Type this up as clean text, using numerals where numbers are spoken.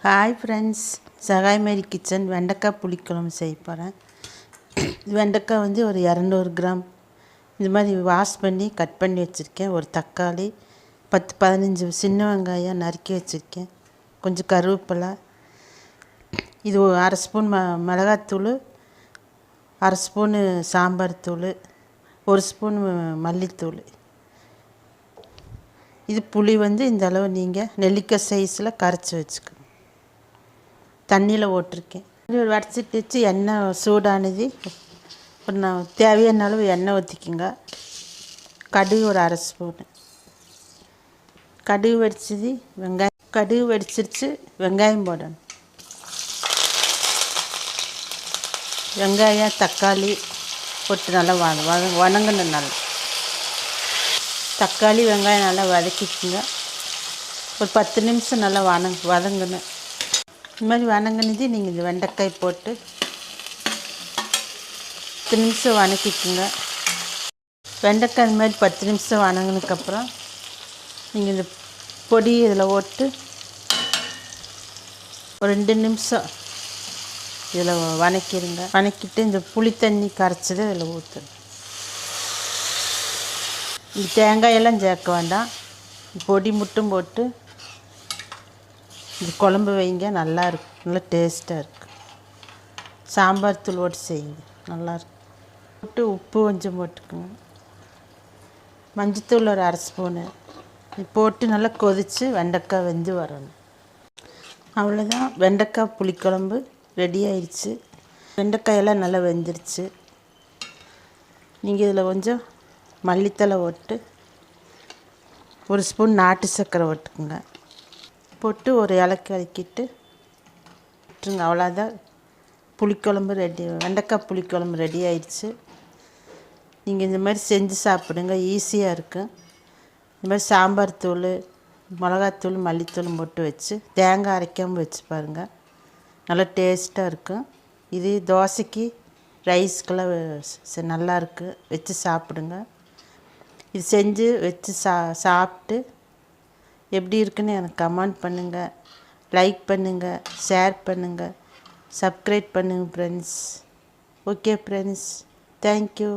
Hi friends, Sahai மேரி kitchen வெண்டைக்காய் புளிக்குழம்பு செய்ய போகிறேன். வெண்டைக்காய் வந்து ஒரு 200 கிராம் இது மாதிரி வாஷ் பண்ணி கட் பண்ணி வச்சுருக்கேன். ஒரு தக்காளி, 10-15 சின்ன வெங்காயம் நறுக்கி வச்சுருக்கேன். கொஞ்சம் கருவேப்பிலை, இது ஒரு அரை ஸ்பூன் மிளகாத்தூள், அரை ஸ்பூனு சாம்பார் தூள், ஒரு ஸ்பூன் மல்லித்தூள். இது புளி வந்து இந்த அளவு நீங்கள் நெல்லிக்காய் சைஸில் கரைச்சி வச்சுக்கணும். தண்ணியில் ஓட்டிருக்கேன். ஒரு வடச்சட்டி வச்சு எண்ணெய் சூடானது ஒரு நான் தேவையான அளவு எண்ணெய் ஊற்றிக்குங்க. கடுகு ஒரு அரை ஸ்பூனு. கடுகு வெடிச்சது கடுகு வெடிச்சிருச்சு. வெங்காயம் போடணும். வெங்காயம் தக்காளி போட்டு நல்லா வதங்கணும். நல்லா தக்காளி வெங்காயம் நல்லா வதக்கிக்குங்க. ஒரு 10 நிமிஷம் நல்லா வதங்கணும். இந்த மாதிரி வதங்கினது நீங்கள் இந்த வெண்டைக்காய் போட்டு 10 நிமிஷம் வதக்கிக்குங்க. வெண்டைக்காய் இந்த மாதிரி 10 நிமிஷம் வதங்கினதுக்கப்புறம் நீங்கள் இந்த பொடி இதில் போட்டு ஒரு 2 நிமிஷம் இதில் வதக்கிடுங்க. வதக்கிட்டு இந்த புளி தண்ணி கரைச்சதை இதில் ஊற்றணும். இந்த தேங்காயெல்லாம் சேர்க்க வேண்டாம். பொடி மட்டும் போட்டு இந்த குழம்பு வைங்க. நல்லாயிருக்கும், நல்லா டேஸ்ட்டாக இருக்குது. சாம்பார் தூள் போட்டு செய்யுங்க, நல்லாயிருக்கும். போட்டு உப்பு கொஞ்சம் போட்டுக்கோங்க. மஞ்சத்தூள் ஒரு அரை ஸ்பூனு போட்டு நல்லா கொதித்து வெண்டைக்காய் வெந்து வரணும். அவ்வளோதான், வெண்டைக்காய் புளிக்குழம்பு ரெடி ஆயிடுச்சு. வெண்டைக்காயெல்லாம் நல்லா வெந்துருச்சு. நீங்கள் இதில் கொஞ்சம் மல்லித்தலை போட்டு ஒரு ஸ்பூன் நாட்டு சர்க்கரை போட்டுக்குங்க. போட்டு ஒரு இலக்கு இறக்கிட்டு விட்டுருங்க. அவ்வளோதான், புளிக்குழம்பு ரெடி. வெண்டைக்காய் புளிக்குழம்பு ரெடி ஆயிடுச்சு. நீங்கள் இந்த மாதிரி செஞ்சு சாப்பிடுங்க, ஈஸியாக இருக்கும். இந்த மாதிரி சாம்பார் தூள், மிளகாத்தூள், மல்லித்தூளும் போட்டு வச்சு தேங்காய் அரைக்காமல் வச்சு பாருங்கள், நல்லா டேஸ்ட்டாக இருக்கும். இது தோசைக்கு ரைஸ்க்கெல்லாம் நல்லாயிருக்கு, வச்சு சாப்பிடுங்க. இது செஞ்சு வச்சு சாப்பிட்டு எப்படி இருக்குன்னு எனக்கு கமெண்ட் பண்ணுங்கள், லைக் பண்ணுங்கள், ஷேர் பண்ணுங்கள், சப்ஸ்கிரைப் பண்ணுங்கள் ஃப்ரெண்ட்ஸ். Okay friends, thank you.